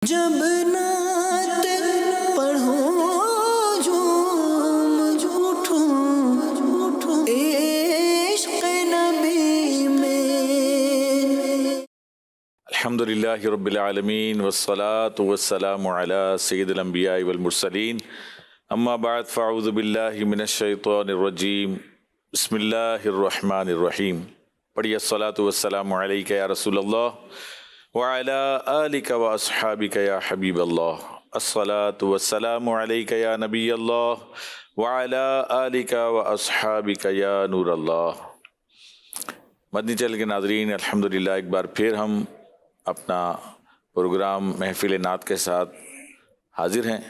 جب نعت پڑھوں جھوم جھوٹوں عشق نبی میں۔ الحمدللہ رب العالمین والصلاة والسلام علی سید الانبیاء والمرسلین، اما بعد فاعوذ باللہ من الشیطان الرجیم، بسم اللہ الرحمن الرحیم۔ پڑھیے الصلاة والسلام علیک یا رسول اللہ وعلی آلک و اصحابک یا حبیب اللہ، الصلاة والسلام علیک یا نبی اللہ وعلی آلک و اصحابک یا نور اللہ۔ مدنی چینل کے ناظرین، الحمدللہ ایک بار پھر ہم اپنا پروگرام محفل نعت کے ساتھ حاضر ہیں۔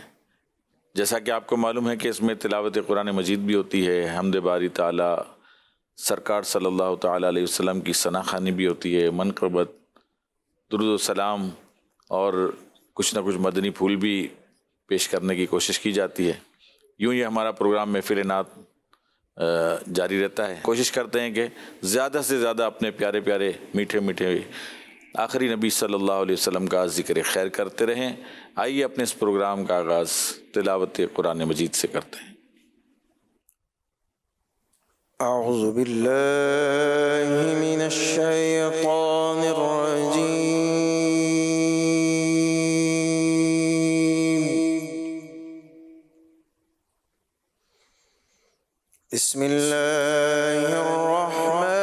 جیسا کہ آپ کو معلوم ہے کہ اس میں تلاوت قرآن مجید بھی ہوتی ہے، حمد باری تعالیٰ، سرکار صلی اللہ تعالیٰ علیہ وسلم کی ثنا خوانی بھی ہوتی ہے، منقبت، درود و سلام اور کچھ نہ کچھ مدنی پھول بھی پیش کرنے کی کوشش کی جاتی ہے۔ یوں ہی ہمارا پروگرام محفل نعت جاری رہتا ہے۔ کوشش کرتے ہیں کہ زیادہ سے زیادہ اپنے پیارے پیارے میٹھے میٹھے آخری نبی صلی اللہ علیہ وسلم کا ذکر خیر کرتے رہیں۔ آئیے اپنے اس پروگرام کا آغاز تلاوت قرآن مجید سے کرتے ہیں۔ اعوذ باللہ من الشیطان الرجیم، بسم اللہ الرحمن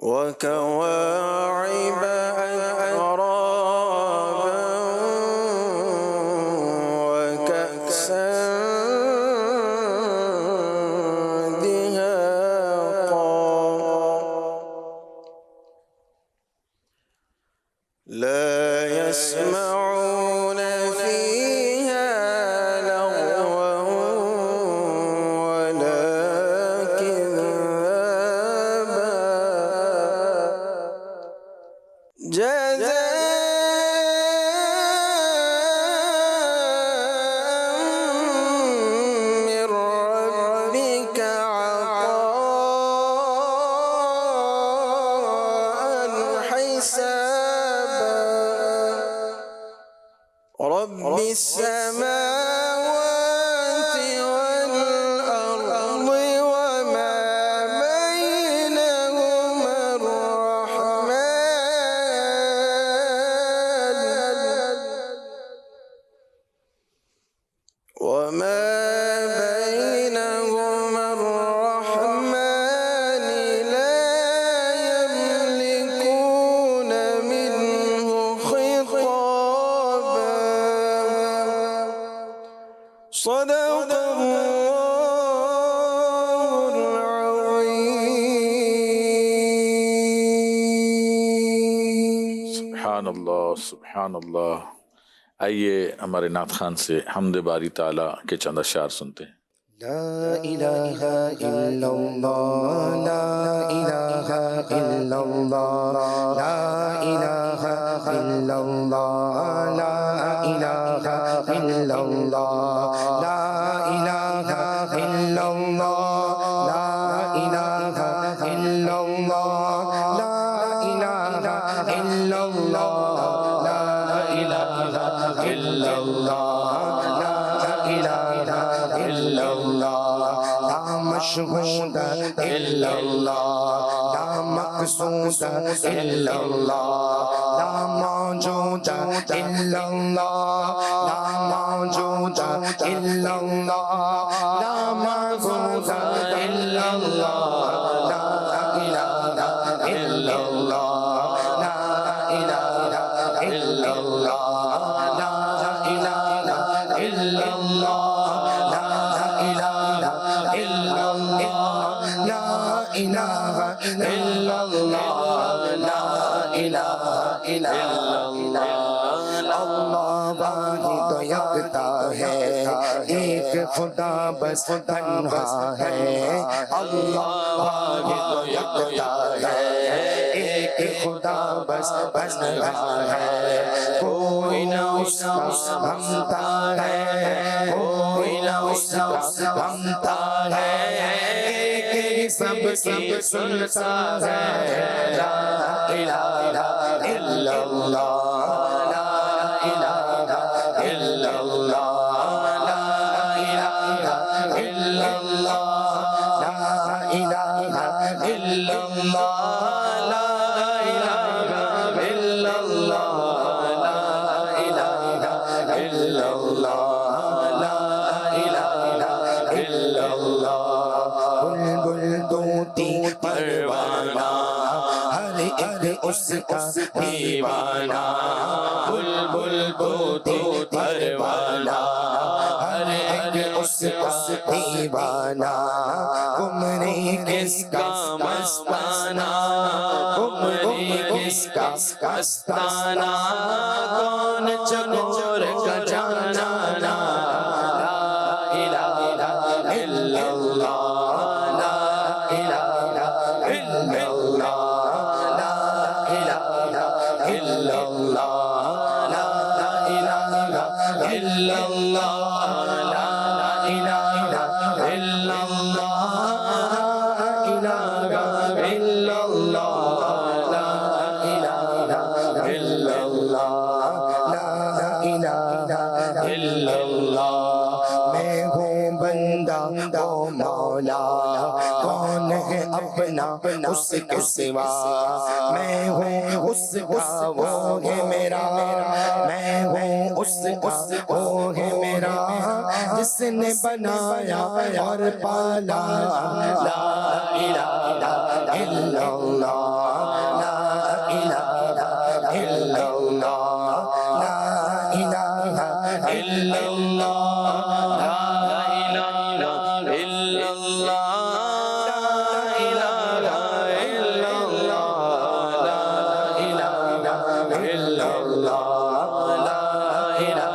وكواعب أترابا وكأسا دهاقا لا يسمعون فيها لغوا ولا كذابا جزاء من ربك عطاء حسابا رب السماوات والأرض وما بينهما الرحمن لا يملكون منه خطابا صدق الله العظيم۔ سبحان اللہ، سبحان اللہ۔ آئیے ہمارے نعت خان سے حمد باری تعالیٰ کے چند اشعار سنتے ہیں۔ لا الہ الا اللہ، لا الہ الا اللہ، لا الہ الا اللہ، لا الہ الا اللہ، لا الہ الا اللہ، لا الہ الا اللہ، لا الہ الا اللہ، لا الہ الا اللہ، لا الہ الا اللہ، لا مشہود الا اللہ، لا مقصود الا اللہ، لا موجود الا اللہ، لا موجود الا اللہ، لا معبود الا اللہ، لا الہ الا اللہ، لا الہ الا اللہ، لا الہ الا اللہ، لا إلا الله لا إله إلا الله اللہ واحد یکتا ہے ایک خدا بس تنہا ہے اللہ واحد یکتا ہے ایک خدا بس تنہا ہے کوئی نہ اس کا بنتا ہے کوئی نہ اس کا بنتا ہے ایک ہی سب کی سنتا ہے لا الہ الا اللہ پروانہ ہر ایک اس کا دیوانہ بلبل طوطی پروانہ ہر ایک اس کا دیوانہ عمری کس کا مستانہ عمری کس کا مستانہ کون چکور کا جانا لا الہ الا اللہ میں ہوں بندہ او مولا کون ہے اپنا اس کے سوا میں ہوں اس کا وہ ہے میرا میں ہوں اس کا وہ ہے میرا جس نے بنایا اور پالا لا الہ الا اللہ لا الہ الا اللہ لا الہ الا اللہ لا الہ الا اللہ لا الہ الا اللہ لا الہ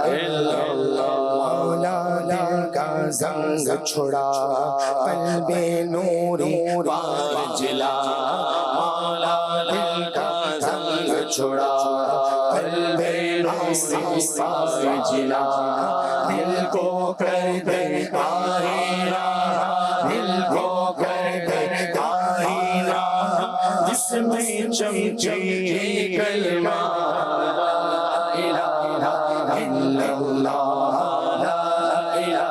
الا اللہ مولا دل کا زنگ چھڑا قلب نوری بار جلا مولا دل کا زنگ چھڑا قلب نوری بار جلا دل کو کر دے آئینہ دل کو کر دے آئینہ جس میں چمچے کلمہ لا الہ الا اللہ لا الہ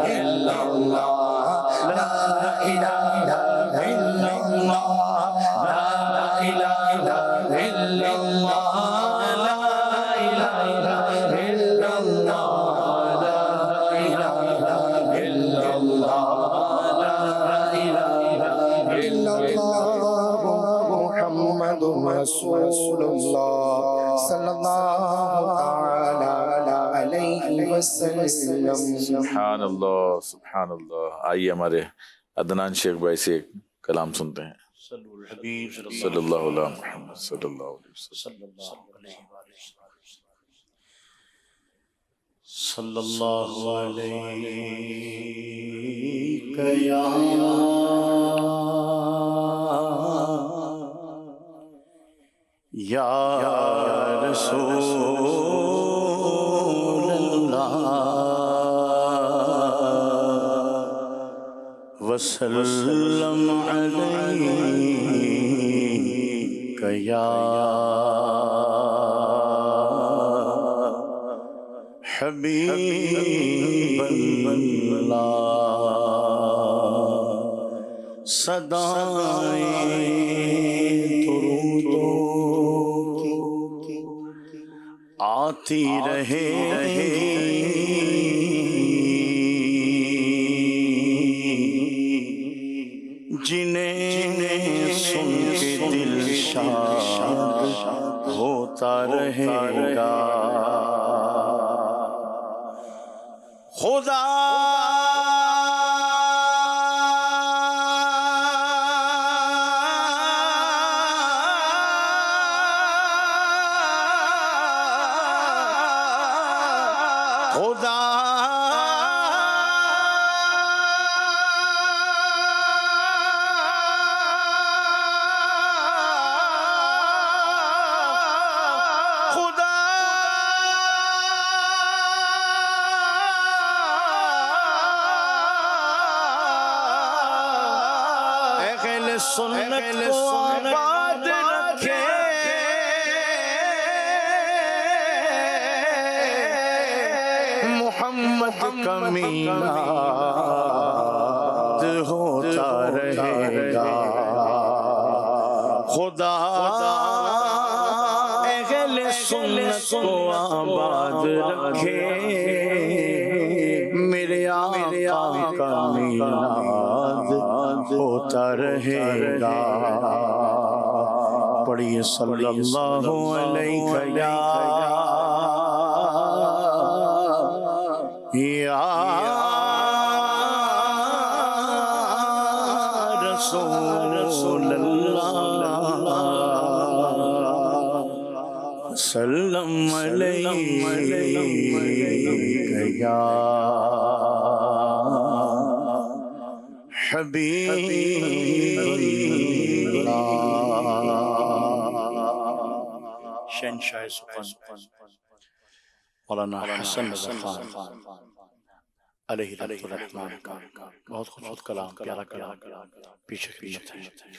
الا اللہ لا الہ الا اللہ لا الہ الا اللہ لا الہ الا اللہ لا الہ الا اللہ لا الہ الا اللہ محمد رسول اللہ صلی اللہ تعالی علیہ وسلم سبحان اللہ سبحان اللہ. آئیے ہمارے عدنان شیخ بھائی سے ایک کلام سنتے ہیں. صلی اللہ علیہ محمد صلی اللہ علیہ وسلم. صلی اللہ علیہ یا رسول اللہ وسلم علیک یا حبیب اللہ صدائیں درودوں کی آتی رہے جنہیں سن کے دل شاد ہوتا رہے گا. خدا سنت کو آباد رکھے محمد کا میلاد ہوتا رہے گا خدا اہل سنت کو آباد رکھے میرے آقا کا میلاد ہوتا رہے گا پڑھیے صلی اللہ علیہ یا رسول اللہ سلم علیک یا حبیب اللہ شہنشاہ سخن مولانا حسن رضا خان علیہ الرحمن کا بہت خوبصورت کلام پیارا کلام پیچھے خدمت ہے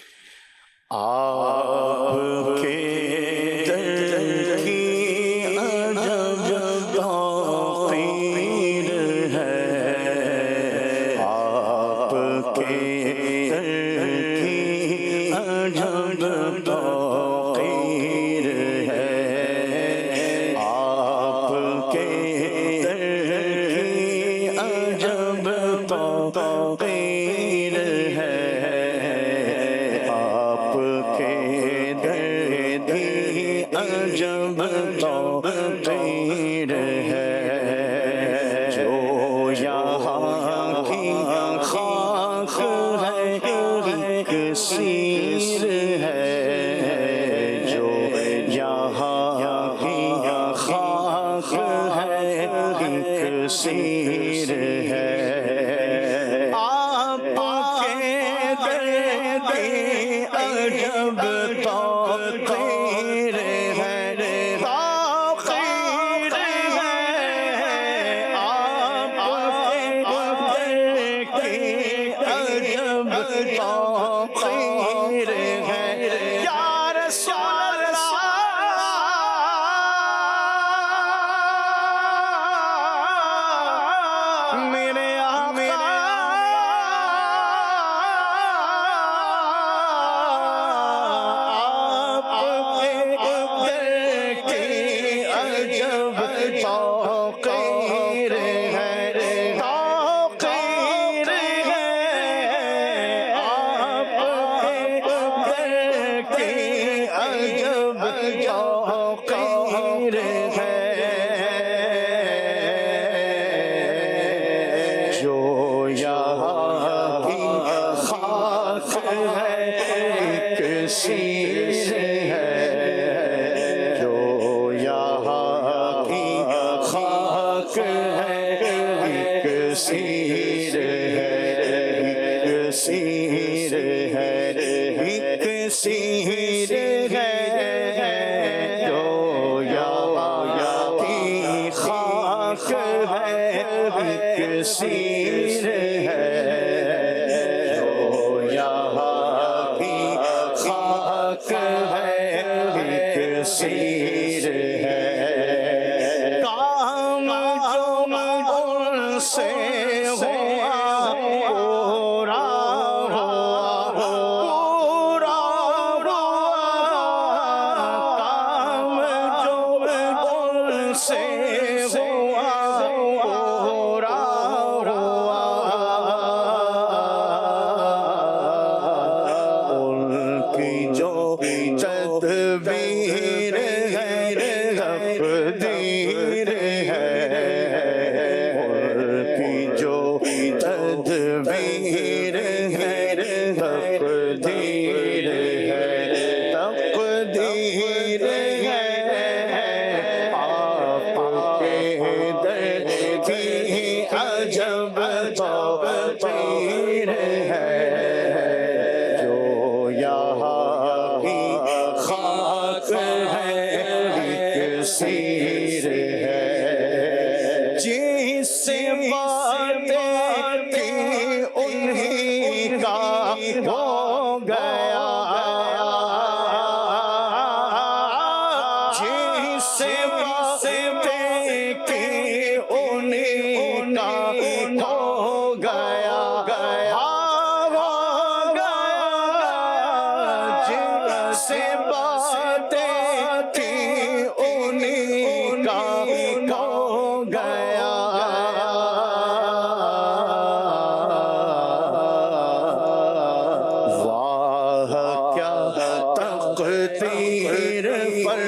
آپ کے در کی عجب توقیر ہے آپ کے در کی عجب توقیر ہے آپ کے در کی عجب توقیر ہے عجب توقیر ہے جو یہاں کی خاک ہے ایک سیر ہے جو یہاں کی خاک ہے ایک سیر ہے آپ کے در کی عجب توقیر باتیں کی انہی کا ہو گئے ہو گیا ہو گیا جن سے باتیں تھیں انہیں کا ہو گیا واہ کیا تقدیر پر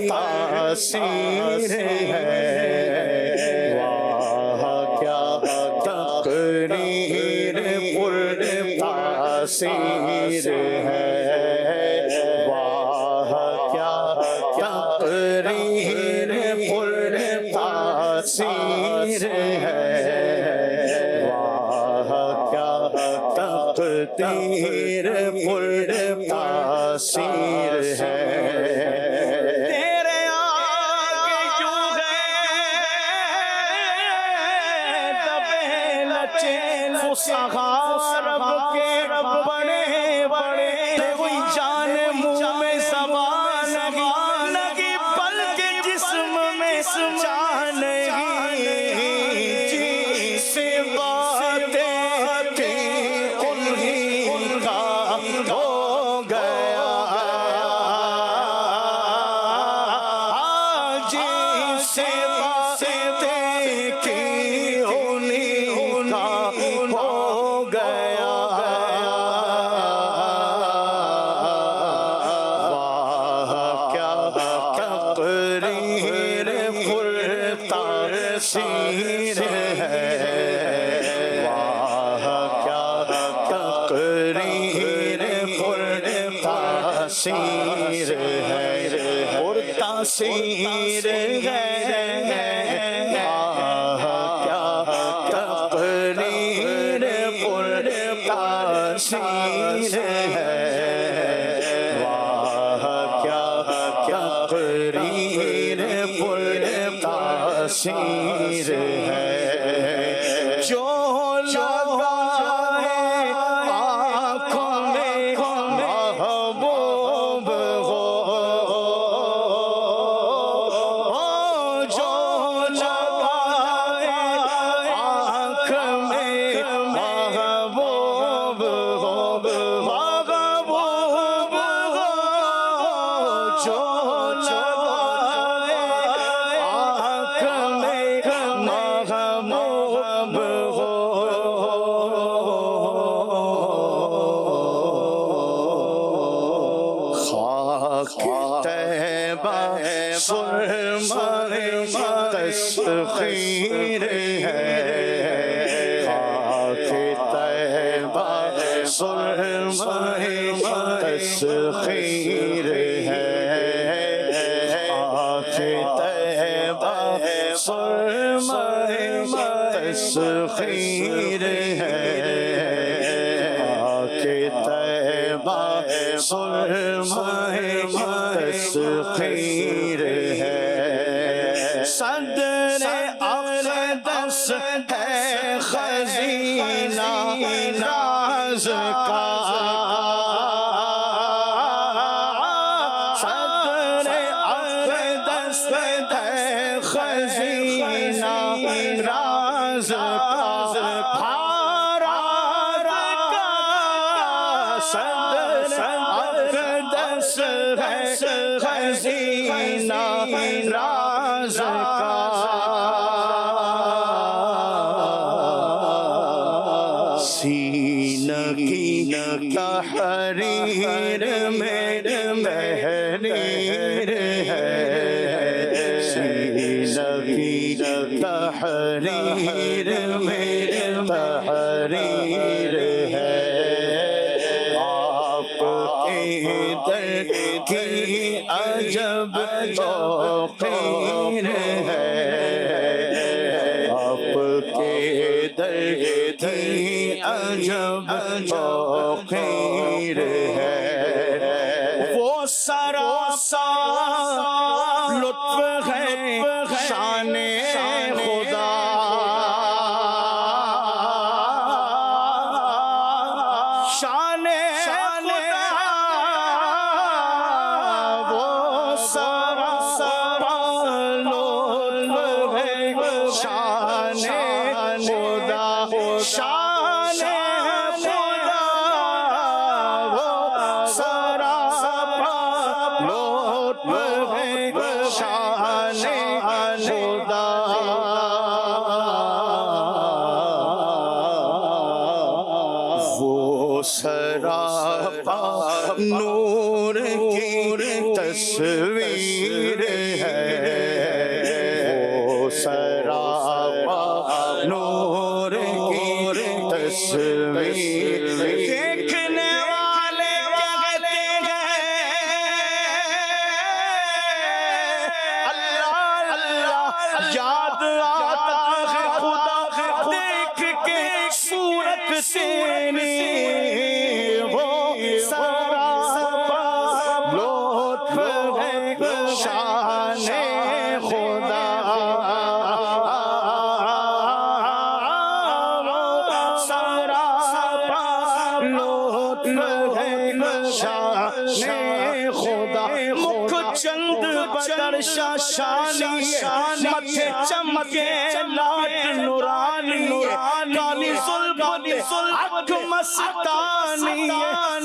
تاثیر ہے واہ کیا تقدیر پر تاثیر ہے واہ کیا تقدیر پر تاثیر ہے واہ کیا تقدیر پر تاثیر ہے تیرے آگے یوں ہے دبے لچے فسخار رب کے بڑے بڑے کوئی جان منہ میں زبان لگی پل کے جسم میں جان جی سے باتیں تھیں انہیں کا ہو گیا جی سے باتیں تھیں انہیں کا ہو گیا واہ کیا تقریر پر تاثیر ہے واہ کیا تقریر پر تاثیر ہے اور تاثیر ہے کیا تقریر پر تاثیر ہے واہ کیا تقریر پر تاثیر ہے جو لگا ہے آنکھوں میں محبوب ہو جو لگا ہے آنکھ میں محبوب ہو محبوب ہو جو لگا ہے آنکھ میں محبوب ہو خاک طیبہ سرمہ تسخیر ہے خاک طیبہ سرمہ تسخیر ہے خاک طیبہ سرمہ تسخیر ہے خاک طیبہ سرمہ تسخیر ہے صدر اقدس ہے خزینہ راز کا صدر اقدس ہے خزینہ راز کا صدر اقدس ہے خزینہ راز کا سینہ کی تحریر میں تحریر ہے سینہ کی تحریر میں تحریر ہے آپ کے در کی عجب توقیر ہے آپ کے در کی عجب توقیر ہے وہ سراسا لطف ہے شان خدا شان خدا وہ سراسا لطف ہے شان خدا شان خدا وہ سراپا لطف ہے شان خدا وہ سراپا نور کی تصویر ہے وہ سراپا نور کی تصویر دیکھنے والے کہتے ہیں اللہ اللہ یاد آتا ہے خدا دیکھ کے صورت تیری وہ سراپا لطف ہے شان خدا سراپا لطف ہے شان خدا مکھ چند بدر شاشانی متھے چمکے لاٹ نورانی کالی زلف اکھ مستانی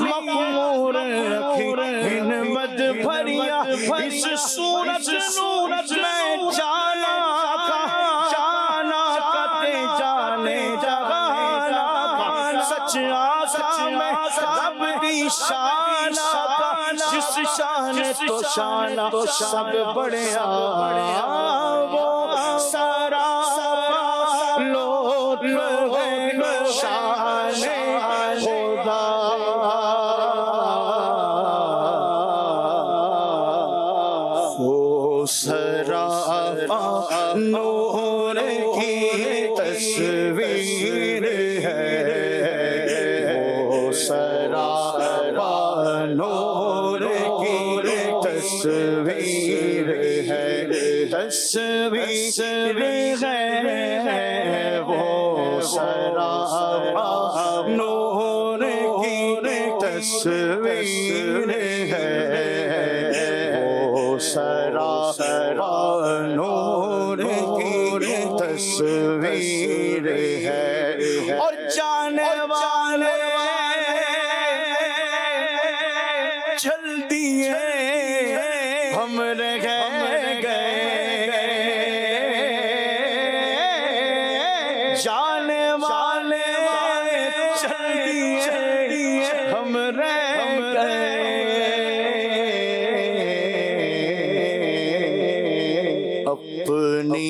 مخمور ان مد بھریا اس صورت میں جانا کتے جانے جہانا سچ آقا میں رب دی شان آقا جس شان تو شان سب بڑے وہ سراپا لطف ہے شان خدا وہ سراپا نور کی تصویر ہے وہ سراپا نور کی تصویر ہے تصویر ہے وہ سراپا نور کی تصویر ہے وہ سراپا نور کی تصویر ہے اور جانے والے چل دیے ہم رہ گئے جانے والے چل دیے ہم رہ گئے اپنی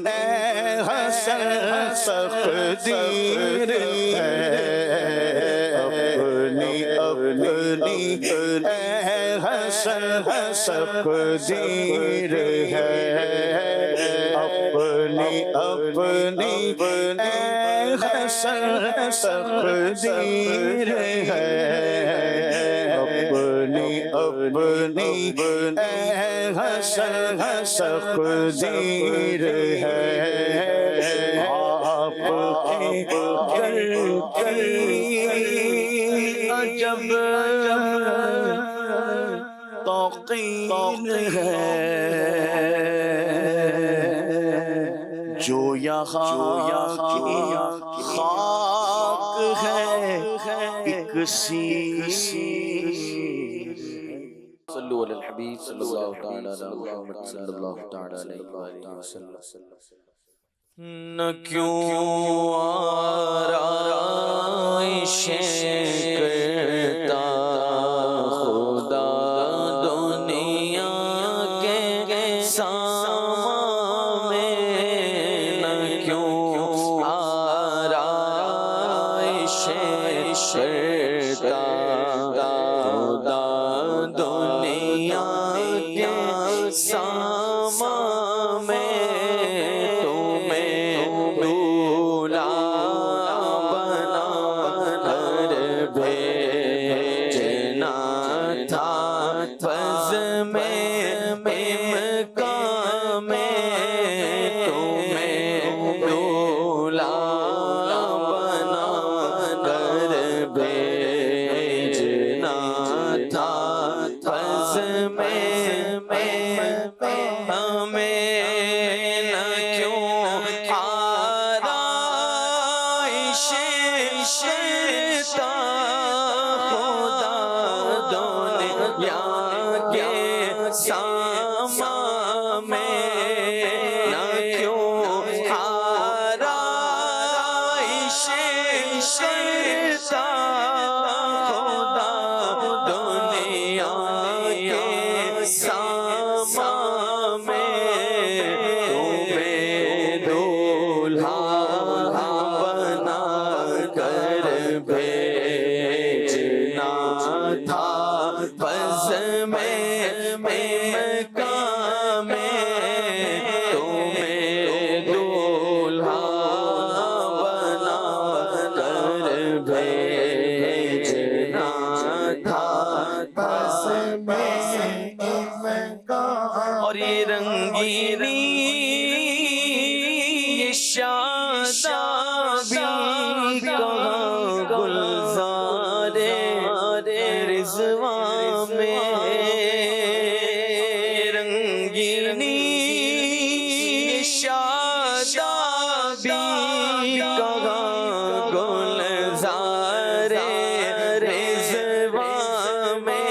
اے حسن تقدیر ہے اپنی اے حسن تقدیر ہے اپنی اے حسن تقدیر ہے اپنی اے حسن تقدیر ہے آپ کی عجب توقیر ہے جو یہاں کی خاک ہے ایک صلو علی الحبیب صلی اللہ تعالی علی محمد صلی اللہ تعالی علیہ وآلہ وسلم نہ کیوں آرائش کرتا خدا دنیا کے سامنے نہ کیوں آرائش کرتا خدا دنیا کے سامنے بے شتا خدا دنیا کے ساما میں نہ کیوں آرائش شتا خدا دنیا کے ساما میں تمہیں دولہا بنا کر بھیجنا تھا بس میں مکہ میں تمہیں دولہا بنا کر بھیجنا تھا بس میں مکہ اور یہ رنگینی شادابی کا گلزار رضوان میں رنگینی شادابی کا گلزار رضوان میں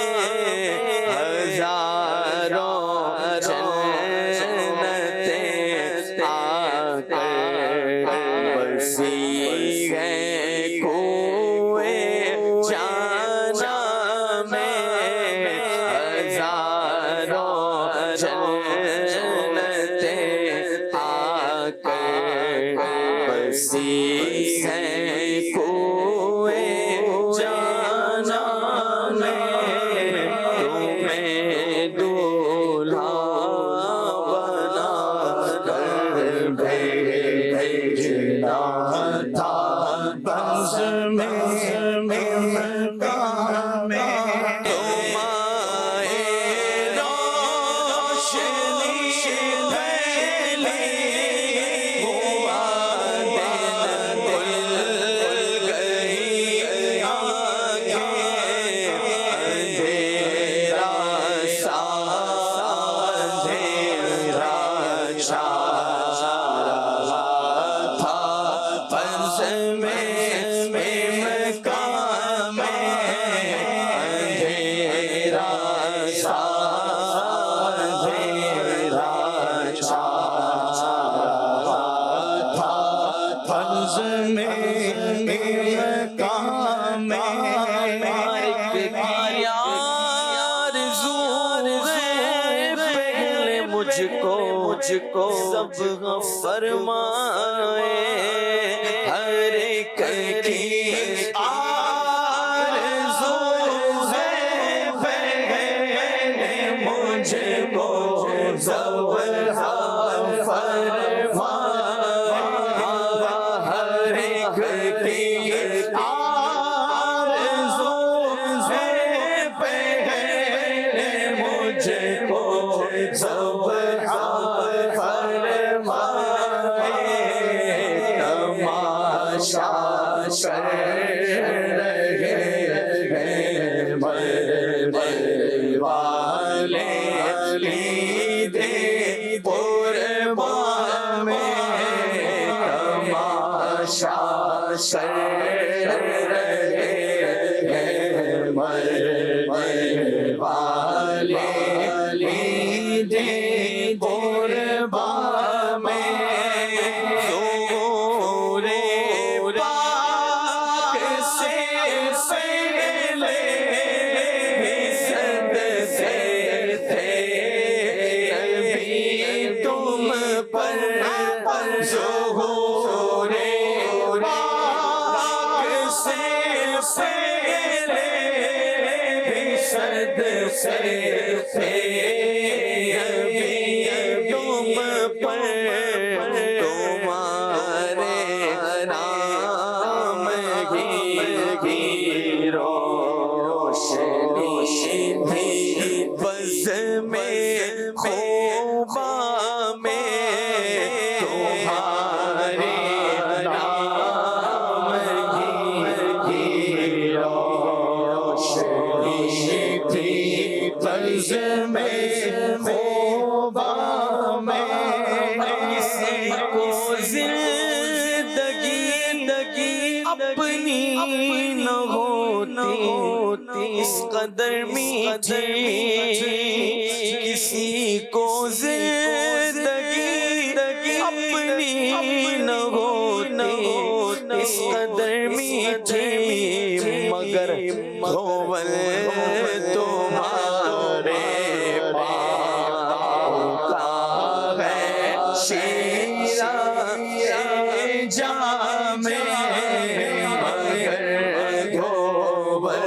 ہزاروں جنتیں آ کر بسی ہیں کوئے جانا میں ہزاروں جنتیں آ کر بسی ہیں کوئے جانا میں تمہیں دولہا بنا کر بھیجنا تھا بس میں مکہ میں تمہارے روشنی پھیلی ہوا دن کھل گئی آنکھیں اندھیرا سا اندھیرا چھا رہا تھا بس میں مکہ میں اندھیرا سا اندھیرا چھا رہا تھا فرض میں مکہ میں ایک آرزو ہے پہلے مجھ کو سب فرمائے ہر ایک کی آرزو ہے پہلے مجھ کو سب فرمائے ہر ایک کی آرزو ہے پہلے مجھ کو سب فرمائے تماشا کر رہے ہیں مرنے والے عید قربان میں تماشا کر رہے ہیں مرنے والے عید قربان میں ظہور پاک سے پہلے صدقے تھے نبی تم پر ظہور پاک سے پہلے صدقے تھے نبی تم پر تمہارے نام کی روشنی تھی بز میں خوبا میں تمہارے نام کی روشنی تھی بز میں خوبا میں کسی کو زندگی اپنی نہ ہوتی اس قدر میٹھی کسی کو زندگی اپنی نہ ہوتی اس قدر میٹھی مگر گھوول تمہارے پاؤں کا ہے شیرہ جام مگر گھوول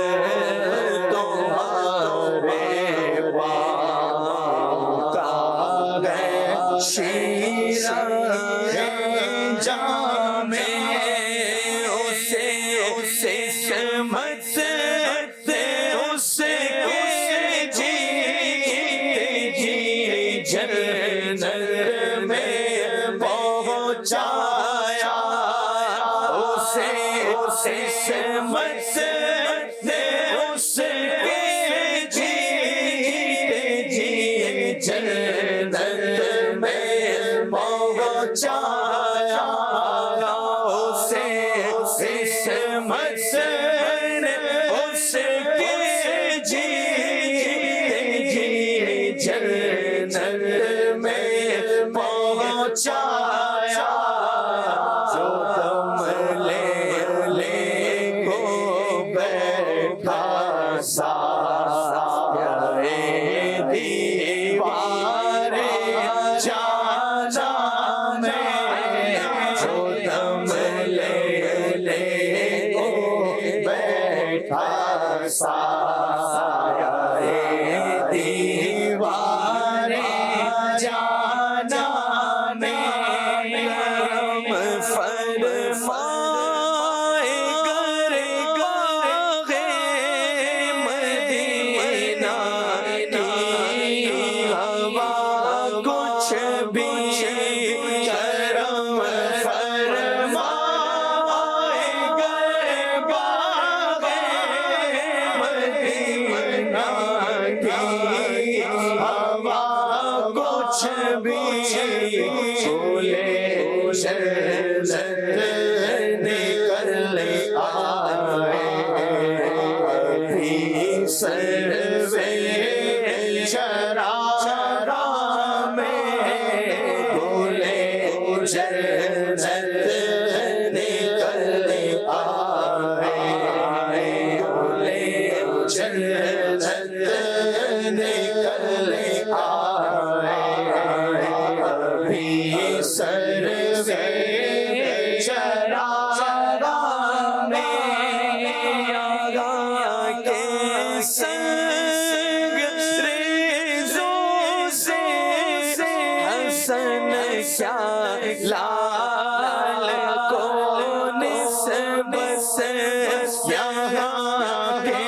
تمہارے پاؤں کا ہے شیرہ جام اسے سمجھ اس کے جی جنت میں پہنچایا اسے سمجھ اس کے جی جنت میں پہنچایا اسے سمجھ اس کے جی جنت میں پہنچایا جو دم لے کو بیٹھا سایہ دیوار جانا میں جو دم لے کو بیٹھا سایہ دیوار جانا میں فرمائے کرے گا مدینہ کی ہوا کچھ بھی کرم فرمائے کرے گا مدینہ کی ہوا کچھ بھی چولے جنت نکل آئے ابھی سروے چرارا میں چولے جنت نکل آئے چولے جنت نکل آئے ابھی سروے چرارا میں آگا کے سنگ ریزوں سے حسن کیا لال کو نسبت یہاں کے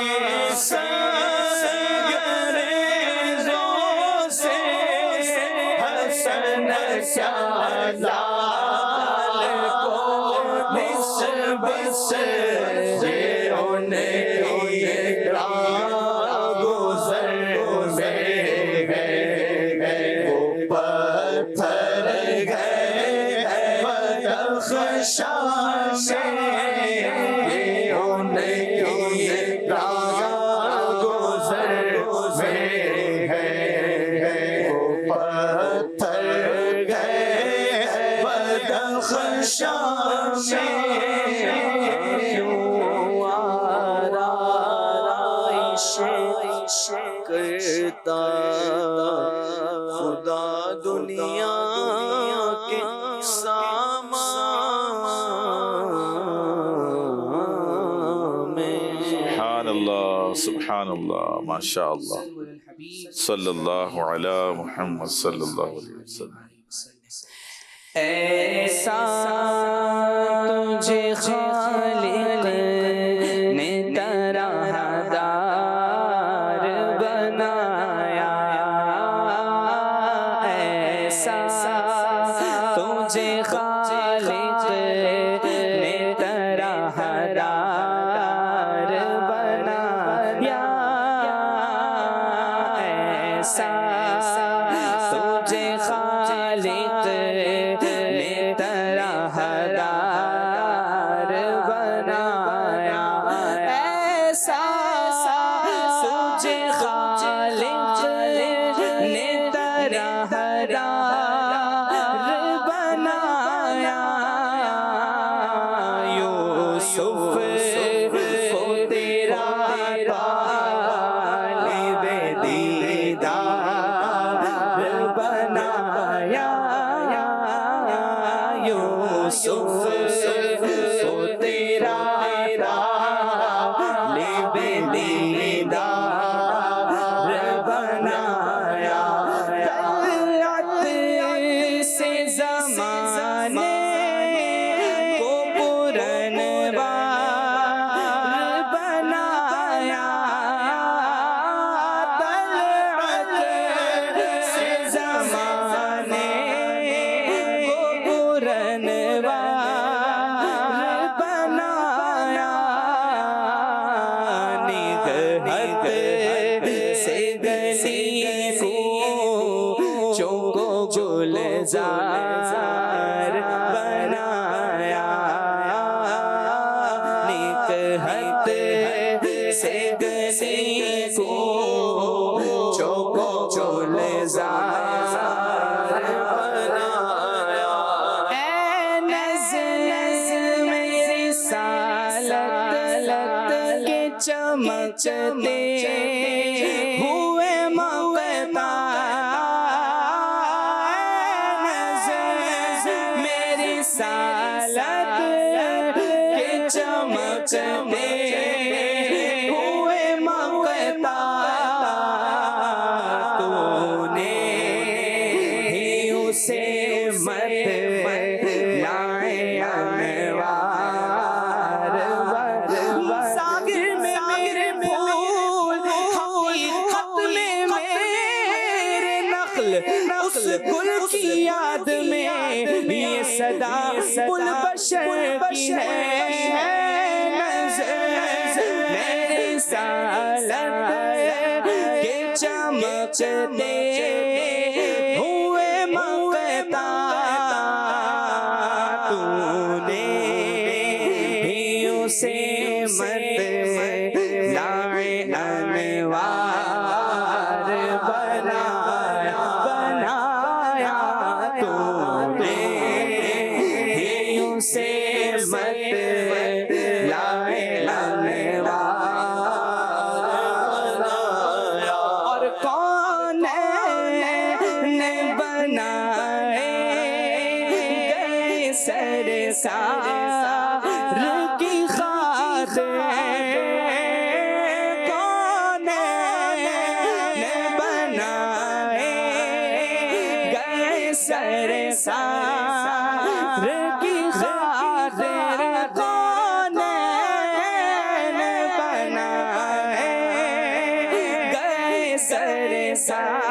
سنگ ریزوں سے حسن کیا لال کو نسبت یہ ان کی راہ گزر میں وہ پتھر گئے بدخشاں میں یہ ان کی راہ گزر میں وہ پتھر گئے بدخشاں میں کرتا خدا دنیا کے سامان میں سبحان اللہ سبحان اللہ ماشاء اللہ صلی اللہ علی محمد صلی اللہ علیہ وسلم ایسا تجھے خالق نے طرحدار بنایا ایسا تجھے خالق نے طرحدار بنایا ایسا تجھے خالق نے طرحدار چمکتے ہوئے مقتا میری سالت کے چمکتے ہوئے مقتا تو نے ہی اسے مت لائے انوار ساگر میں میرے پھول حقیقت میں میرے نخل اس گل کی یاد میں یہ صدا گل بشر کی ہے میری سالت کے چمکتے ہوئے مقتا تو نے ہی اسے مت لائے انوار بنایا تو نے ہی اسے مت لائے انوار اور کون نے بنائے گئے سرکار کی خاطر کون نے بنائے گئے سرکار کی خاطر کون نے بنائے گئے سرکار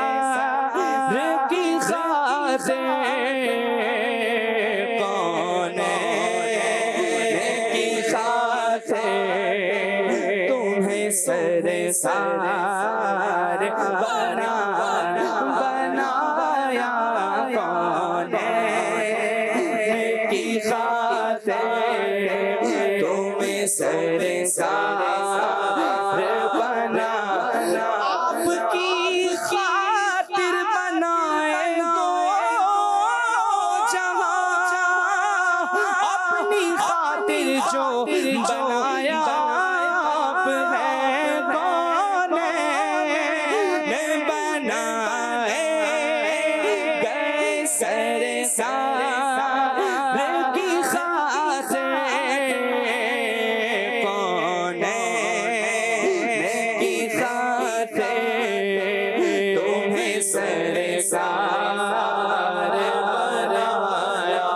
کی خاطر کون کی خاطر تمہیں سرکار بنایا کون کی خاطر تمہیں سرکار بنایا آپ کی خاطر بنائے دو جہاں اپنی خاطر جو بنایا آپ ہے کون نے بنائے گئے سرکار کی خاطر کون کی خاطر تمہیں سرکار بنایا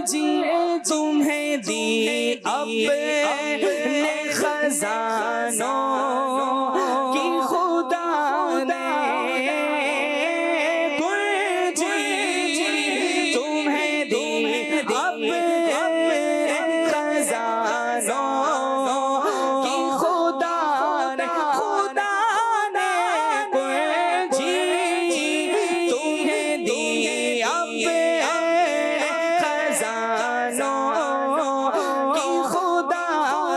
جی تمہیں دی اپنے خزانوں کی خدا نے جی تمہیں دی اپنے خزانوں کی خدا نے جی تمہیں دی اپنے خزانوں کی خدا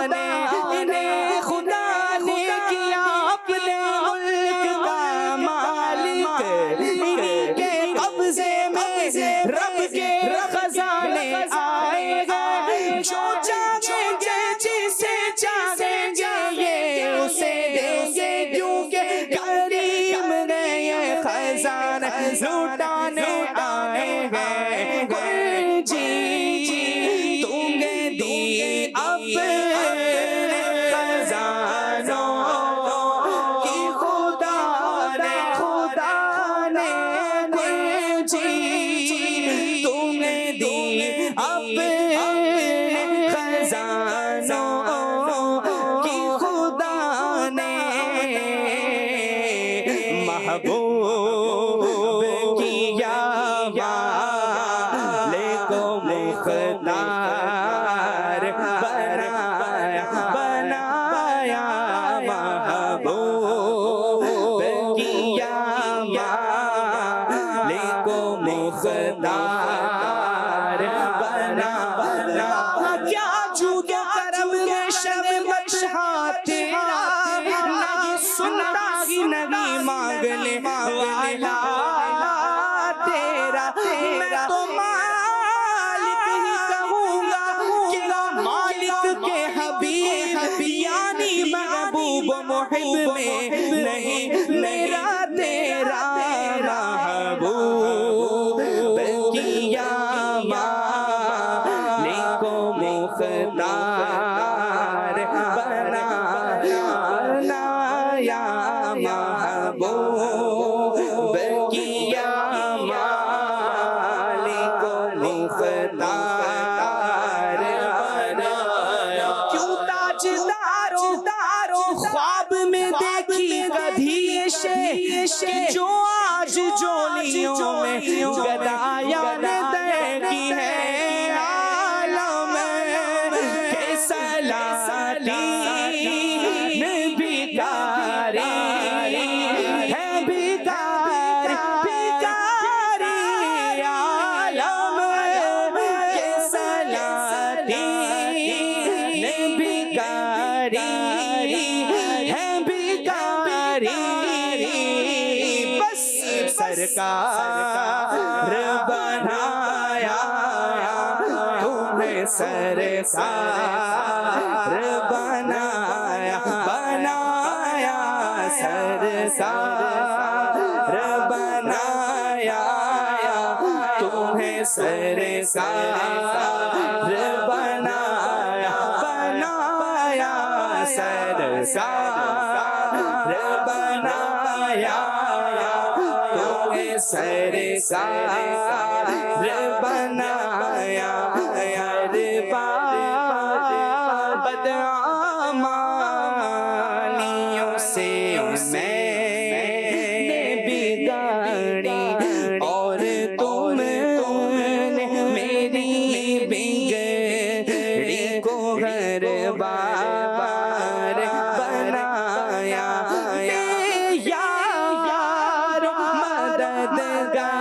نے انہیں خدا نے کیا اپنے ملک کا مالک انہیں کے قبضے میں رب کے خزانے آئے گئے جو چاہیں گے جسے چاہیں گے یہ اسے دیں گے کیونکہ کریم نے یہ خزانہ لوٹانے آئے ہیں جی تمہیں دی اپنے خزانوں کی خدا نے جی تمہیں دی اپنے خزانوں کی خدا نے محبوب کیا مالک کو مختار بنایا محبوب کیا مالک کو مختار بنایا کیا جود و کرم کے شب بچہ تیرا نہیں سنتا ہی نہیں مانگنے والا تیرا میں تو مالک ہی کہوں گا کہ مالک محب میں نہیں میرا تیرا محبوب کیا مالک و مختار بنایا محبوب کیا مالک و مختار بنایا کیوں تاجدارو خواب میں دیکھی کبھی کہ جو آج جولیوں میں گدایا نے دیکھی ہے عالم کے سلاطین بھکاری ہے بھکاری عالم کے سلاطین بھکاری ہے بھکاری بس سرکار بنایا تمہیں سرکار بنایا سرکار بنایا تمہیں سرکار بنایا سرکار بنایا تمہیں سرکار بنایا بدعمالیوں سے میں نے بگاڑی اور تم نے میری بگڑی کو ہر بار بنایا یار مددگار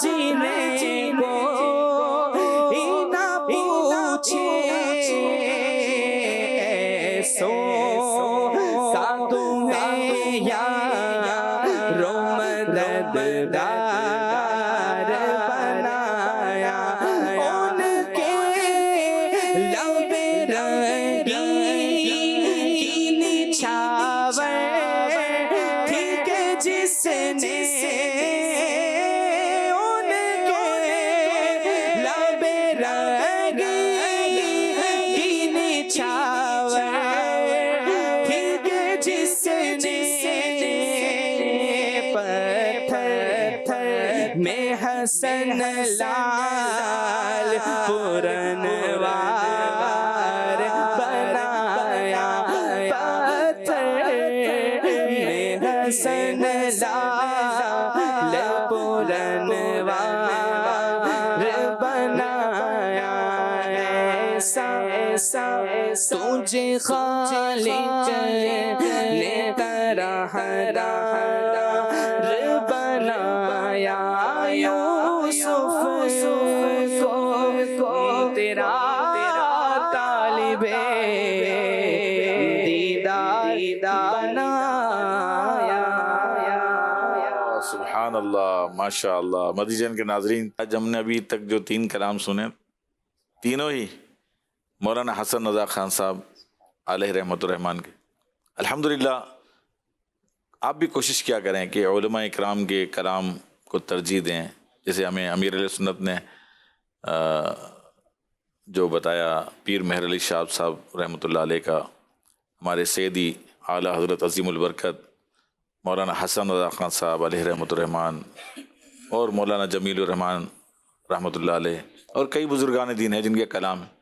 جینے کو ہی نہ پوچھے سو کا تمہیں یارو مددگار بنایا ان کے لب رنگی نچھاور تھی کہ جس نے ان کے لب رنگی نچھاور تھی کہ جس نے پتھر میں حسن لال پرنوار بنایا پتھر میں حسن لال پرنوار بنایا ایسا تجھے خالق نے طرح بنایا یوسف کو تیرا طالب دیدار بنایا سبحان اللہ ماشاء اللہ مدی جان کے ناظرین آج ہم نے ابھی تک جو 3 کلام سنے تینوں ہی مولانا حسن رضا خان صاحب علیہ رحمۃ الرحمان کے الحمدللہ آپ بھی کوشش کیا کریں کہ علماء اکرام کے کلام کو ترجیح دیں جیسے ہمیں امیر علیہ سنت نے جو بتایا پیر مہر علی شاہ صاحب رحمۃ اللہ علیہ کا ہمارے سیدی اعلیٰ حضرت عظیم البرکت مولانا حسن رضا خان صاحب علیہ رحمۃ الرحمان اور مولانا جمیل الرحمان رحمۃ اللہ علیہ اور کئی بزرگان دین ہیں جن کے کلام ہیں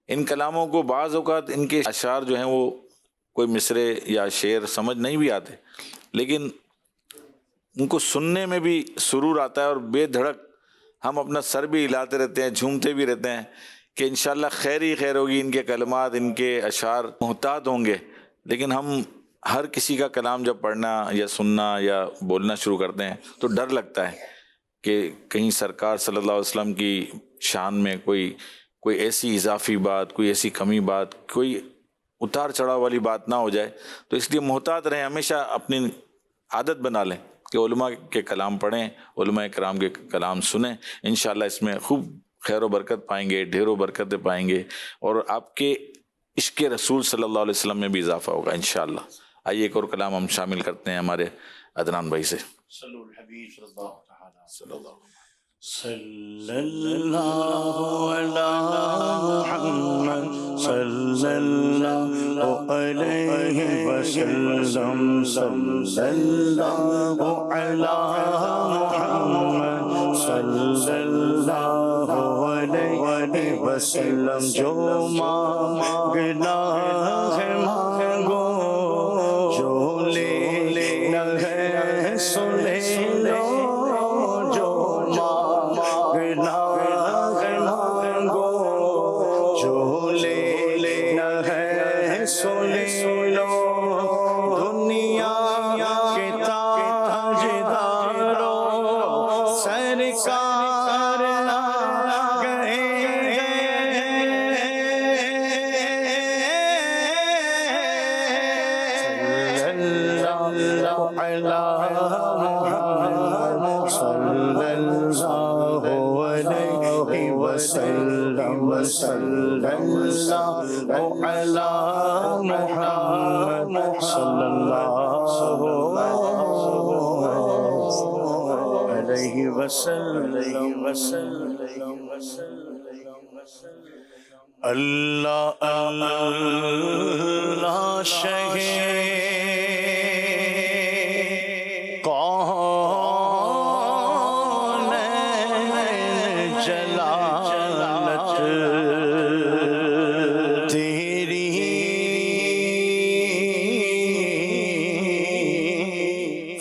ان کلاموں کو بعض اوقات ان کے اشعار جو ہیں وہ کوئی مصرے یا شعر سمجھ نہیں بھی آتے لیکن ان کو سننے میں بھی سرور آتا ہے اور بے دھڑک ہم اپنا سر بھی ہلاتے رہتے ہیں جھومتے بھی رہتے ہیں کہ انشاءاللہ خیر ہی خیر ہوگی ان کے کلمات ان کے اشعار محتاط ہوں گے لیکن ہم ہر کسی کا کلام جب پڑھنا یا سننا یا بولنا شروع کرتے ہیں تو ڈر لگتا ہے کہ کہیں سرکار صلی اللہ علیہ وسلم کی شان میں کوئی ایسی اضافی بات کوئی ایسی کمی بات کوئی اتار چڑھاؤ والی بات نہ ہو جائے تو اس لیے محتاط رہیں ہمیشہ اپنی عادت بنا لیں کہ علماء کے کلام پڑھیں علماء کرام کے کلام سنیں انشاءاللہ اس میں خوب خیر و برکت پائیں گے ڈھیر و برکتیں پائیں گے اور آپ کے عشق رسول صلی اللہ علیہ وسلم میں بھی اضافہ ہوگا انشاءاللہ۔ آئیے ایک اور کلام ہم شامل کرتے ہیں ہمارے عدنان بھائی سے۔ صلی الحبیب صلی اللہ تعالی صلی اللہ صلی اللہ علی محمد صلی اللہ علیہ وسلم صلی اللہ علی محمد صلی اللہ علیہ وسلم جو مانگنا ہے مانگو جو لینا ہے سو لے لو اللہ اللہ شہ کون جلالت تیری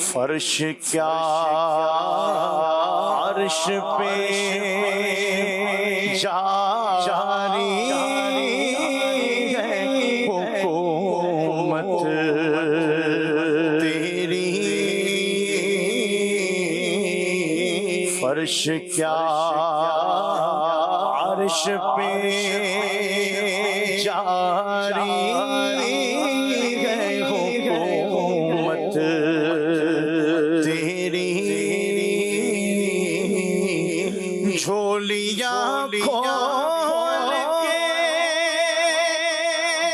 فرش کیا عرش پہ جاری ہے حکومت تیری فرش کیا عرش پہ جاری ہے حکومت تیری جھولیاں کھول کے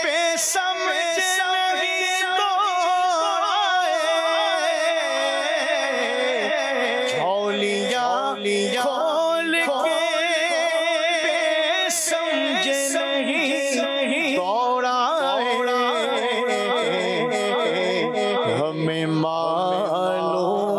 بے سمجھ نہیں دوڑائے جھولیاں کھول کے بے سمجھ نہیں دوڑائے ہمیں معلوم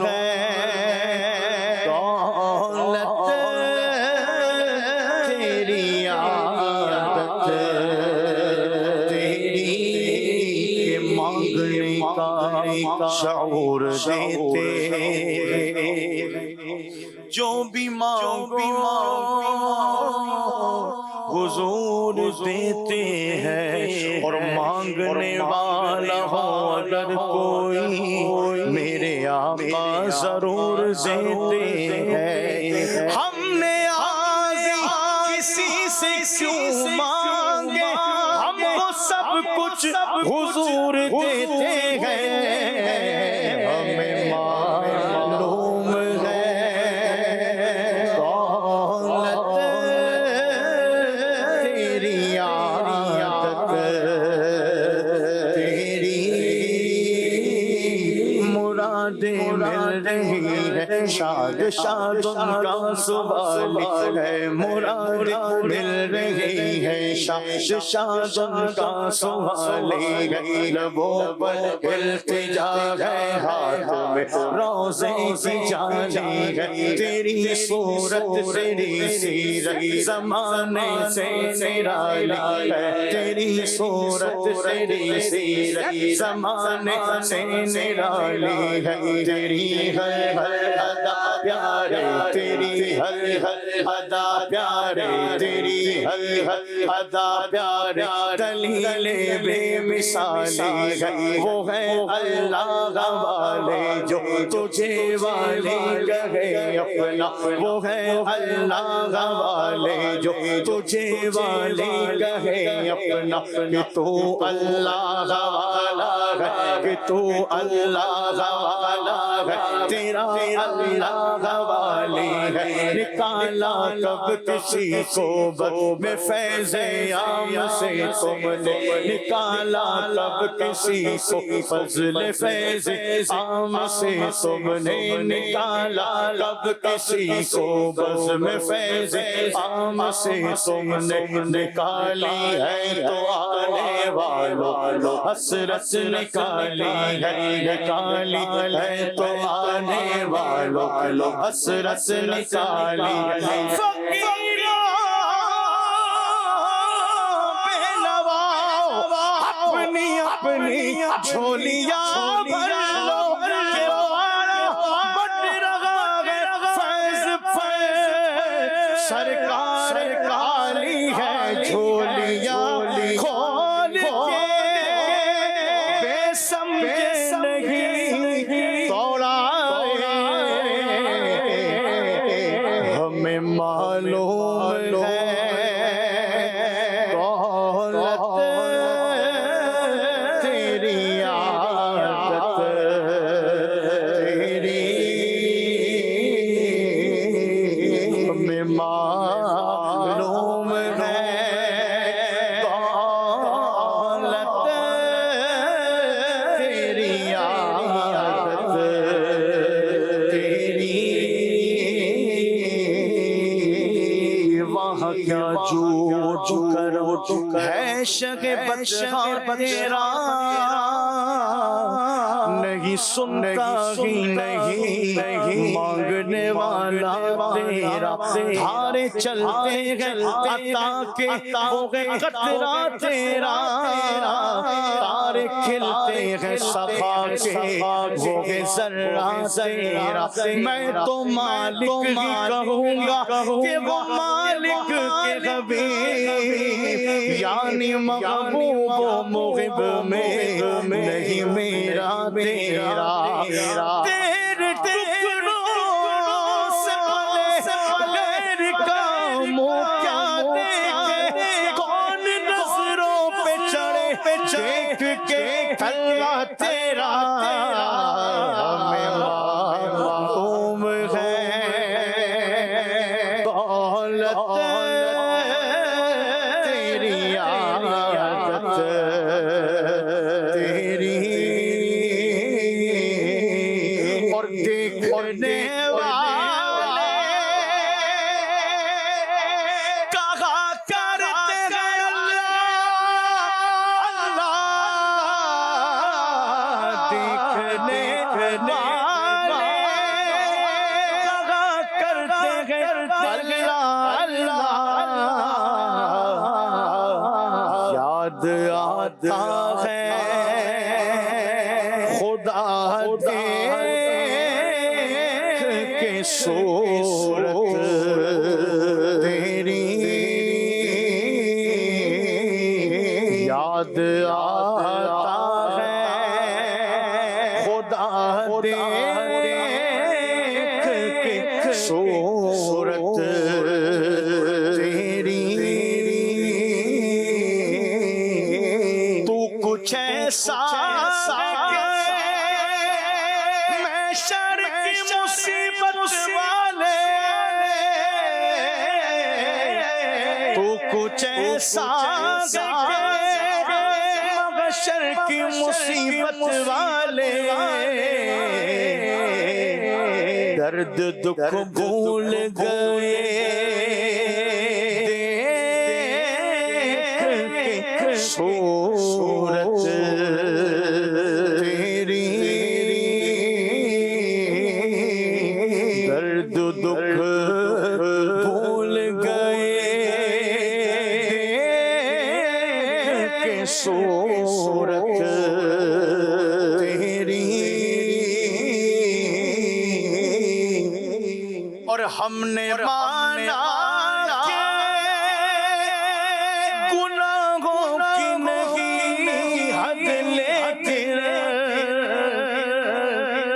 ہے شعور دیتے جو بھی مانگو حضور دیتے ہیں اور مانگنے والا ہو اگر کوئی میرے آقا ضرور دیتے ہیں ہم نے آج کسی سے کیوں مانگے ہم کو سب کچھ حضور دیتے ہیں ہمیں معلوم ہے دولت تیری عادت تیری مرادیں مل رہی ہے شاد شاد ان کا سوالی ہے مرادیں مل رہی ہے شاد شاد ان کا سوالی ہے لبوں پر التجا ہے ہاتھ میں روزے کی جانی ہے تیری صورت تیری سیرت زمانے سے نرالی ہے تیری صورت تیری سیرت زمانے سے نرالی ہے تیری ہر ادا پیارے تیری ہر ہر ادا پیارے تیری ہر ہر ادا پیارے دلیل بے مثالی ہے وہ ہے اللہ والے جو تجھے والی کہے اپنا وہ ہے اللہ والے جو تجھے والی کہے اپنا کہ تو اللہ والا ہے کہ تو اللہ والا ہے تیرا اللہ والی ہے نکالا کب کسی کو میں فیض عام سے تم نے نکالا کب کسی کو فضل فیض عام سے تم نے نکالا کب کسی کو بزم فیض عام سے تم نے نکالی ہے تو آنے والوں حسرت نکالی ہے تو آنے والوں حسرت نکالی فقیروں بے نواؤ اپنی اپنی جھولیاں بھر لو کہ ہمارا بٹ رہا ہے فیض فیض سرکار کالی ہے جھولیاں کھول کے بے سمجھے نہیں توڑا ہمیں معلوم ہے دولت تیری عادت تیری ہمیں معلوم ہے دولت تیری عادت تیری وہاں کیا جو کرو ہے شگ بچہ تیرا نہیں سنتا ہی نہیں مانگنے والا تیرا دھارے چلتے ہیں عطا کے وہ ہے قطرہ تیرا تارے کھلتے ہیں سخا کے وہ ہے ذرہ تیرا میں تو مالک ہی کہوں گا کہ وہ مالک کے حبیب یعنی محبوب و مغب میں نہیں میرا تیرا تیرے ٹکڑوں سے غیر کا منہ کیا دیکھے کون نظروں پہ چڑھے دیکھ کے اللہ تیرا ہمیں معلوم ہے دولت تیری عادت تیری اور دیکھنے والے کہا کرتے ہیں اللہ دیکھنے والے کہا کرتے ہیں اللہ یاد آتا ہے خدا دیکھ کے صورت تیری یاد آتا ہے خدا دیکھ کے صورت تیری تو کچھ ایسا میں شر کی مصیبت والے تو کچھ ایسا محشر کی مصیبت والے درد دکھ بھول گئے دیکھ کے صورت تیری درد دکھ بھول گئے دیکھ کے صورت تیری ہم نے مانا کہ گناہوں کی نہیں حد، لیکن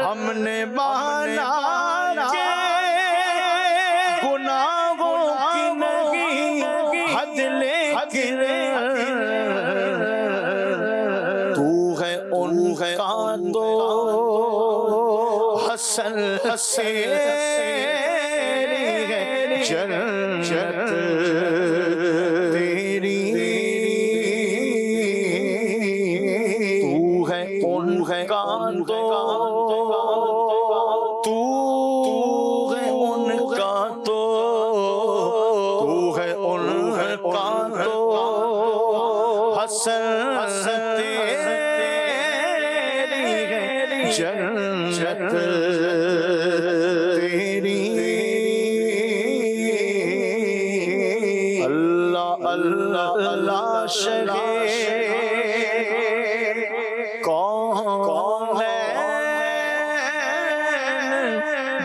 ہم نے مانا کہ گناہوں کی نہیں حد، لیکن تو ہے ان کا تو حسن حسین جنت تیری، تو ہے ان کا تو، تو ہے ان کا تو، تو ہے ان کا تو حسن تیری جنت تیری۔ اللہ اللہ اللہ شریک کون ہے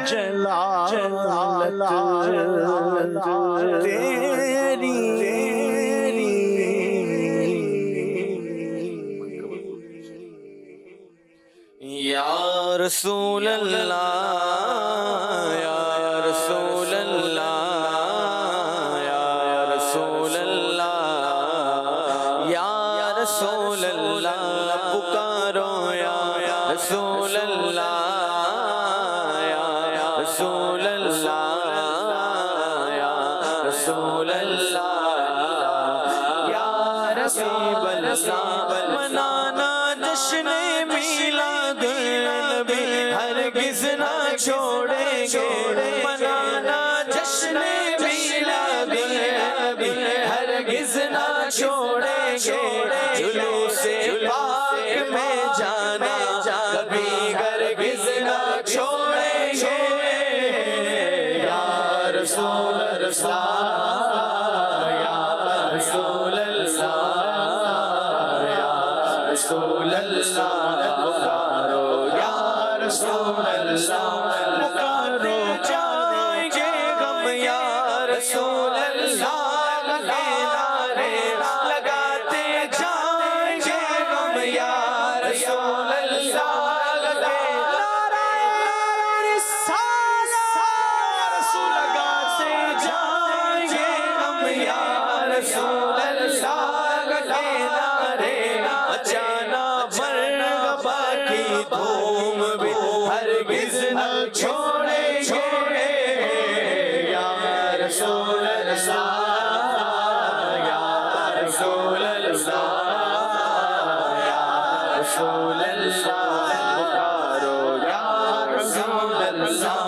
جلالت تیری۔ یا رسول اللہ یا رسول اللہ یا رسول اللہ یا رسول اللہ پکارو یا رسول اللہ یا رسول اللہ یا رسول اللہ یا رسول اللہ منانا جشن میلاد النبی ہرگز نہ چھوڑیں گے، منانا جشن میلاد النبی ہرگز نہ چھوڑیں گے، جلوس پاک میں جانا کبھی ہرگز نہ چھوڑیں گے۔ یا رسول اللہ یا رسول اللہ یا رسول اللہ پکارو یا رسول اللہ پکارو جائیں گے ہم یا رسول اللہ کے نعرے لگاتے جائیں گے ہم یا رسول اللہ کے نعرے لگاتے جائیں گے ہم یا رسول اللہ کے نعرے اچانا مرحبا کی دھوم بھی ہرگز نہ چھوڑیں گے۔ یا رسول اللہ یا رسول اللہ یا رسول اللہ پکارو یا رسول اللہ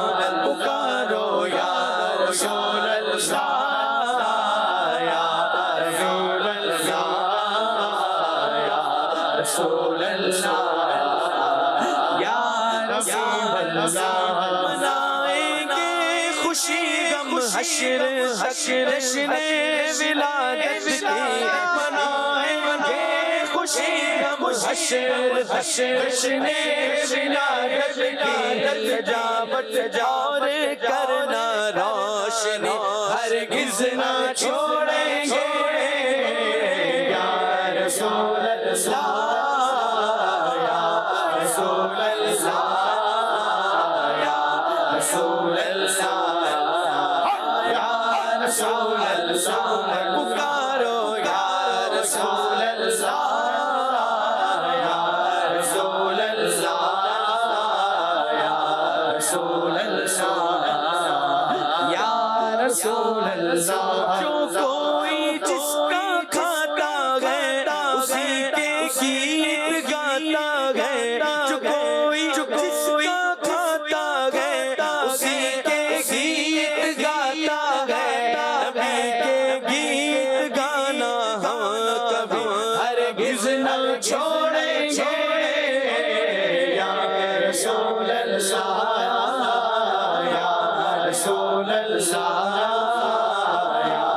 پکارو یا رسول اللہ یا رسول اللہ یا رسول اللہ یا رسول اللہ منائیں گے خوشی غم حشر جشن ولادت کی، منائیں گے خوشی غم حشر جشن ولادت کی، سجاوٹ اور کرنا روشنی ہرگز نہ چھوڑیں گے۔ یا رسول اللہ یا رسول اللہ یا رسول اللہ یا رسول اللہ پکارو یا رسول اللہ یا رسول اللہ یا رسول اللہ یا رسول اللہ۔ جو کوئی جس کا کھاتا ہے اسی کے گیت گاتا ہے، جو کوئی جس کا کھاتا ہے اسی کے گیت گاتا ہے، نبی کے گیت گانا ہم کبھی ہرگز نہ چھوڑیں گے۔ یا رسول اللہ یا رسول اللہ یا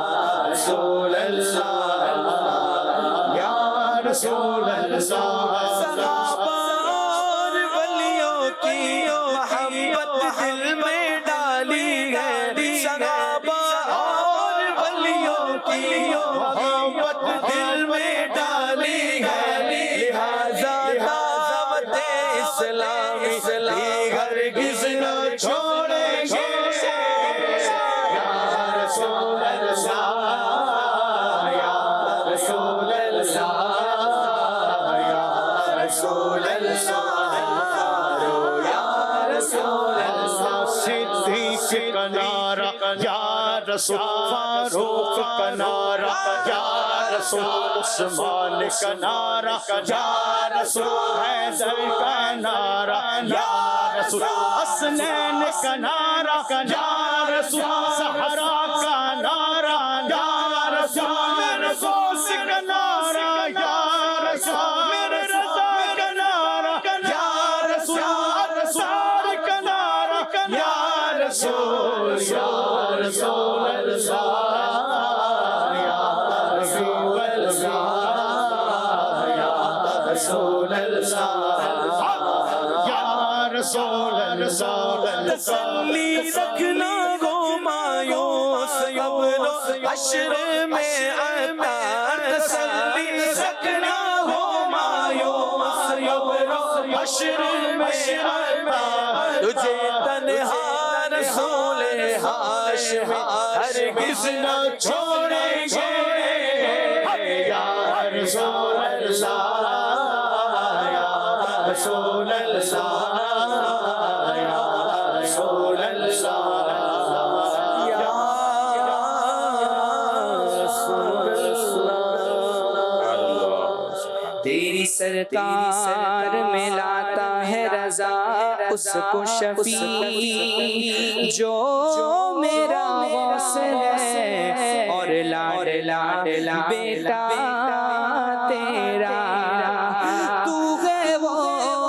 رسول اللہ یا رسول اللہ۔ صحابہ اور ولیوں کی محبت دل میں ڈالی ہے، ولیوں کی محبت دل میں ڈالی ہے، لہذا دعوت اسلامی ہرگز نہ چھوڑیں گے۔ یا رسول اللہ، یا رسول اللہ، یا رسول اللہ، یا رسول اللہ۔ صدیق کا نعرہ یا رسول، فاروق کا نعرہ یا رسول، عثمان کا نعرہ یا رسول، حیدر کا نعرہ یا رسول، حسنین کا نعرہ یا رسول، زہرا کا نعرہ یا رسول، میرے غوث کا نعرہ یا رسول، میرے رضا کا نعرہ یا رسول، ابصار کا نعرہ یا رسول، یا رسول اللہ، یا رسول اللہ، یا رسول اللہ، یا رسول اللہ۔ تسلی رکھنا گو مایوس قبر و حشر میں عطا، تسلی رکھنا گو مایوس قبر و حشر میں عطا، تجھے تنہا رسول ہاشمی ہرگز نہ چھوڑیں گے۔ یا رسول اللہ، یا رسول اللہ، یا رسول اللہ، یا رسول اللہ۔ تیری سرکار میں لاتا ہے رضا اس کو شفیع جو میرا غوث ہے اور لاڈلا بیٹا تیرا، تو ہے وہ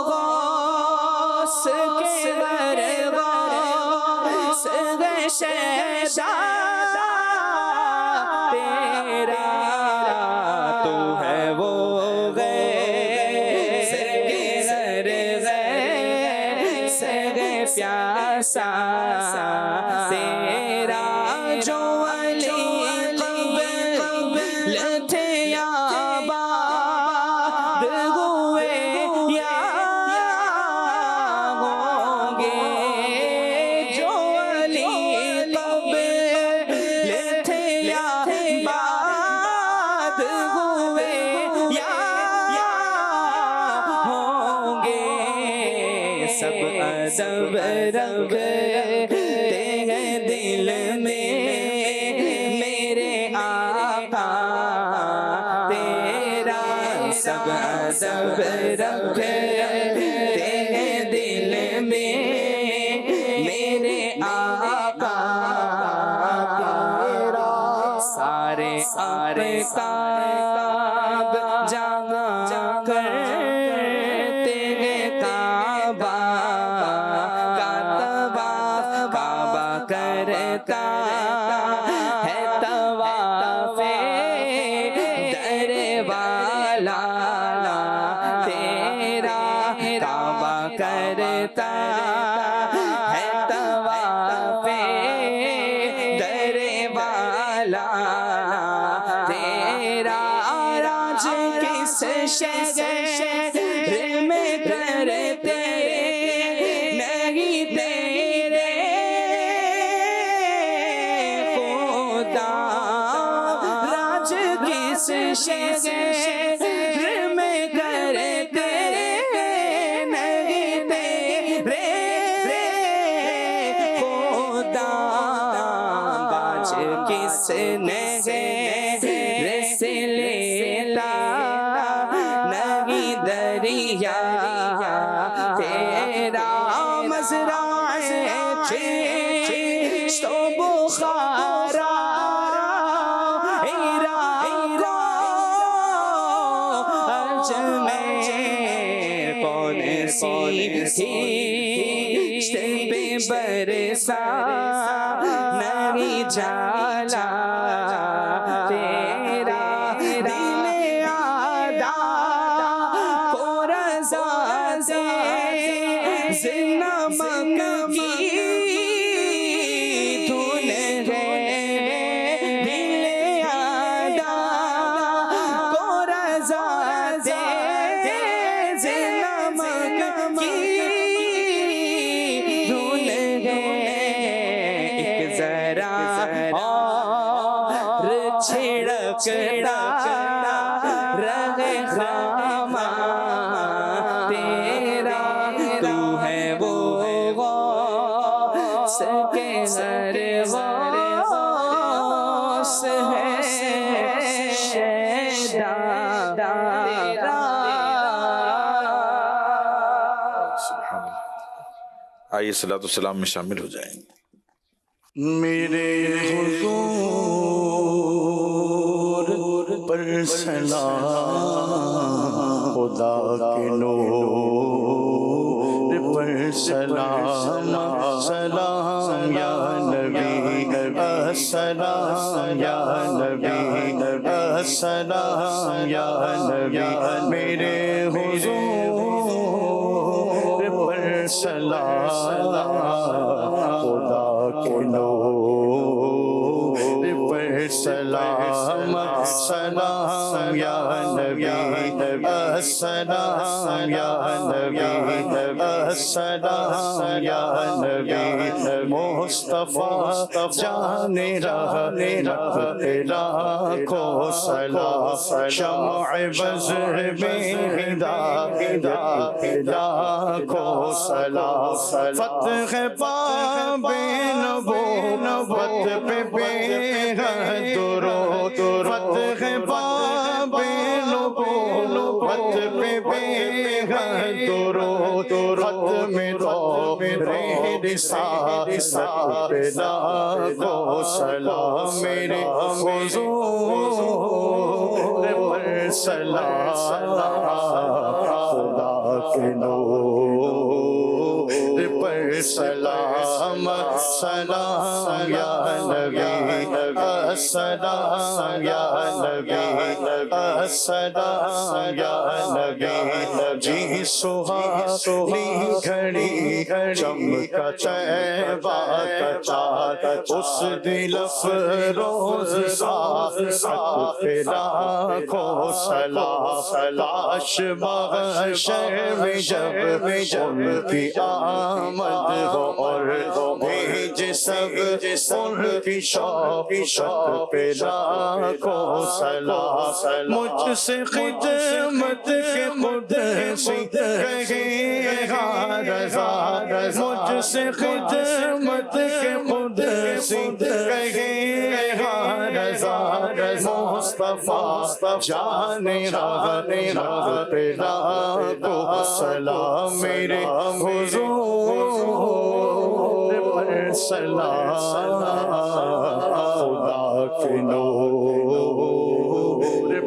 غوث کے در غوث ہے شہزادہ تیرا، تو ہے وہ پیاسا تیرا، جو علی قبل تھے یا آباد ہوئے یا ہوں گے، جو علی قبل تھے یا آباد ہوئے یا ہوں گے، سب ادب رکھتے ہیں دل میں میرے آقا تیرا، سب ادب رکھتے ہیں دل میں میرے آقا تیرا، سارے آفتاب جاگا کرتے ہیں کعبہ کا طواف، کعبہ کرتا ہے طواف در والا تیرا، کعبہ کرتا ہے طواف در والا تیرا، راج کس شہر میں کرتے نہیں تیرے خدا، راج کس شہر میں کرتے نہیں تیرے خدا، باج کس نے سے لیتا نہیں دریا تیرا، مزرعہ چشت و بخارا عراق اجمیر کون سی کشت پہ برسا نہیں جالا تیرا، دل آدھا کو رضا سے نمک کی دھن ہے، دل چھڑکتا رہے خامہ تیرا، تو ہے وہ غوث کے ہر غوث ہے شیدا تیرا۔ آئیے صلاۃ والسلام میں شامل ہو جائیں۔ میرے حضور پر سلام، خدا کے نور پر سلام، سلام یا نبی، السلام یا نبی، السلام یا نبی، میرے حضور پر سلام، خدا کے نور پر سلام، سلام یا نبی، السلام یا نبی، السلام یا نبی، مصطفیٰ جان راہ کو سلام، شمع بدر میں ہدایت کو سلام، فتح باب نبوت پہ بے حد درود، فتح باب نبوت پہ بے حد درود، ختم رسالت پہ لاکھوں سلام، میرے حضور پر سلام، خدا کے نور پر سلام، سلام یا نبی، السلام یا نبی، السلام یا نبی، جی سہانی گھڑی چمکا طیبہ کا چاند، اس دل افروز ساعت پہ لاکھوں سلام، لاش محشر میں جب ان کی آمد ہو اور بھیج سب ان کی شوق پہ لاکھوں سلام، مجھ سے خدمت کے قدسی کہے رضا، مجھ سے خدمت کے قدسی کہے رضا، مصطفیٰ جان راہ پہ لاکھوں سلام، میرے حضور پر سلام، خدا کے نور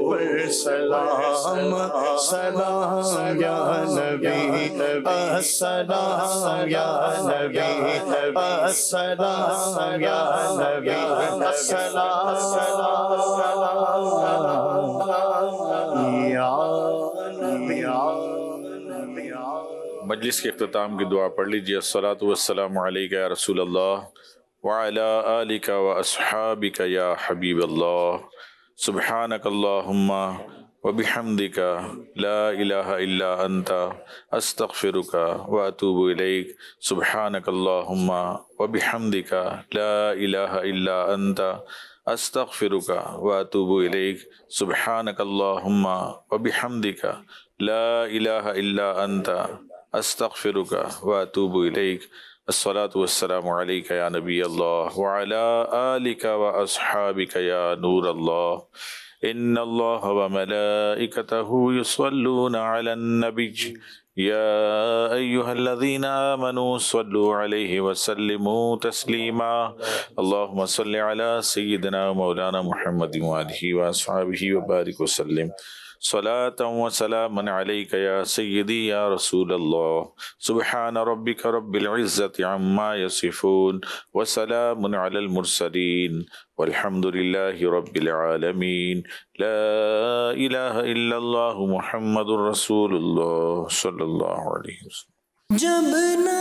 پر سلام، سلام یا نبی، السلام یا نبی، السلام یا نبی، السلام یا نبی۔ مجلس کے اختتام کی دعا پڑھ لیجیے۔ الصلاۃ والسلام علیک یا رسول اللہ وعلی آلک واصحابک یا حبیب اللہ، سبحانک اللہم وبحمدک لا الہ الا انت استغفرک واتوب الیک، سبحانک اللہم وبحمدک لا الہ الا انت استغفرک واتوب الیک، سبحانک اللہم وبحمدک لا الہ الا انت استغفرک واتوب الیک۔ الصلاۃ والسلام علیک یا نبی اللہ وعلی آلک واصحابک یا نور اللہ، ان اللہ وملائکتہ یصلون علی النبی یا ایہا الذین آمنوا صلوا علیہ وسلموا تسلیما، اللہم صل علی سیدنا مولانا محمد وآلہ واصحابہ وبارک وسلم، صلاة و سلام علیک یا سیدی یا رسول اللہ، سبحان ربک رب العزت عما یصفون وسلام علی المرسلین والحمد للہ رب العالمین، لا الہ الا اللہ محمد رسول اللہ صلی اللہ علیہ وسلم۔ جب نہ